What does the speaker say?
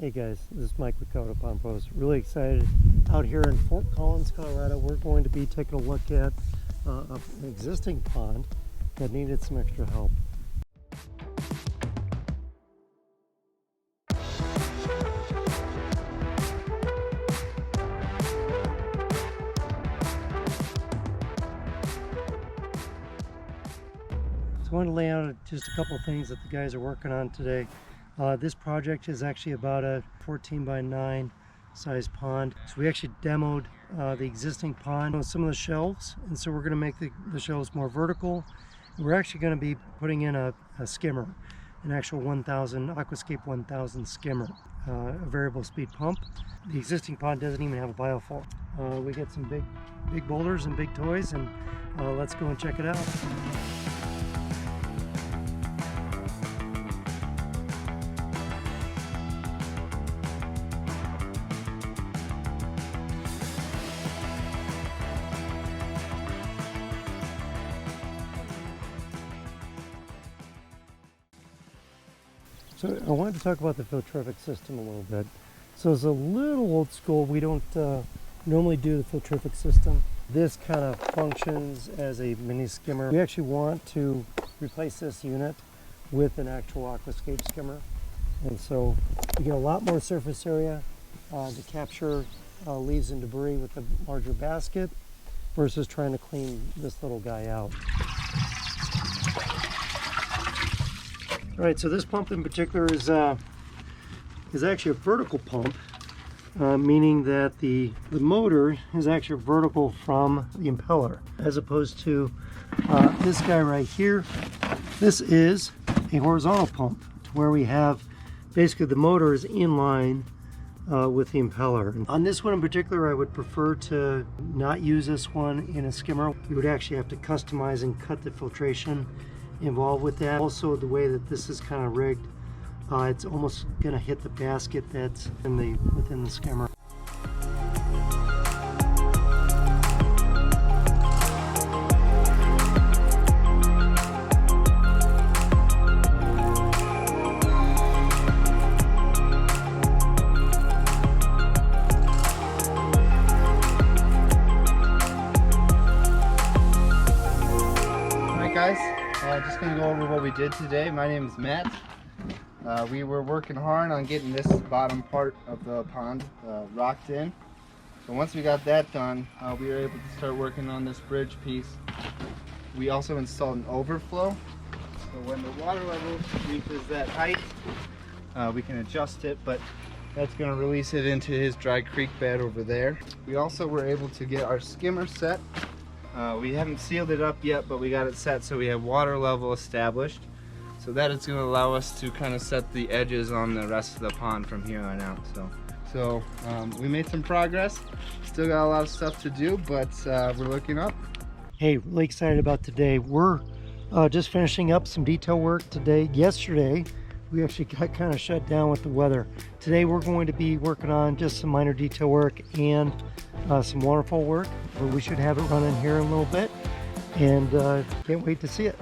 Hey guys, this is Mike with Coyote Pond Post. Really excited out here in Fort Collins, Colorado. We're going to be taking a look at an existing pond that needed some extra help. So I want to lay out just a couple of things that the guys are working on today. This project is actually about a 14 by 9 size pond. So we actually demoed the existing pond on some of the shelves, and so we're going to make the shelves more vertical. We're actually going to be putting in a skimmer, an actual 1000 Aquascape 1000 skimmer, a variable speed pump. The existing pond doesn't even have a bioflow. We got some big boulders and big toys, and let's go and check it out. So I wanted to talk about the filtrific system a little bit. So it's a little old school. We don't normally do the filtrific system. This kind of functions as a mini skimmer. We actually want to replace this unit with an actual Aquascape skimmer. And so you get a lot more surface area to capture leaves and debris with the larger basket versus trying to clean this little guy out. All right, so this pump in particular is actually a vertical pump, meaning that the motor is actually vertical from the impeller, as opposed to this guy right here. This is a horizontal pump, to where we have basically the motor is in line with the impeller. On this one in particular, I would prefer to not use this one in a skimmer. You would actually have to customize and cut the filtration involved with that. Also, the way that this is kind of rigged, it's almost going to hit the basket that's within the skimmer. Guys, just gonna go over what we did today. My name is Matt. We were working hard on getting this bottom part of the pond rocked in. So once we got that done, we were able to start working on this bridge piece. We also installed an overflow, so when the water level reaches that height, we can adjust it, but that's going to release it into his dry creek bed over there. We also were able to get our skimmer set. We haven't sealed it up yet, but we got it set so we have water level established. So that is going to allow us to kind of set the edges on the rest of the pond from here on out. So we made some progress. Still got a lot of stuff to do, but we're looking up. Hey, really excited about today. We're just finishing up some detail work today. Yesterday, we actually got kind of shut down with the weather. Today, we're going to be working on just some minor detail work and some waterfall work. But we should have it running here in a little bit, and can't wait to see it.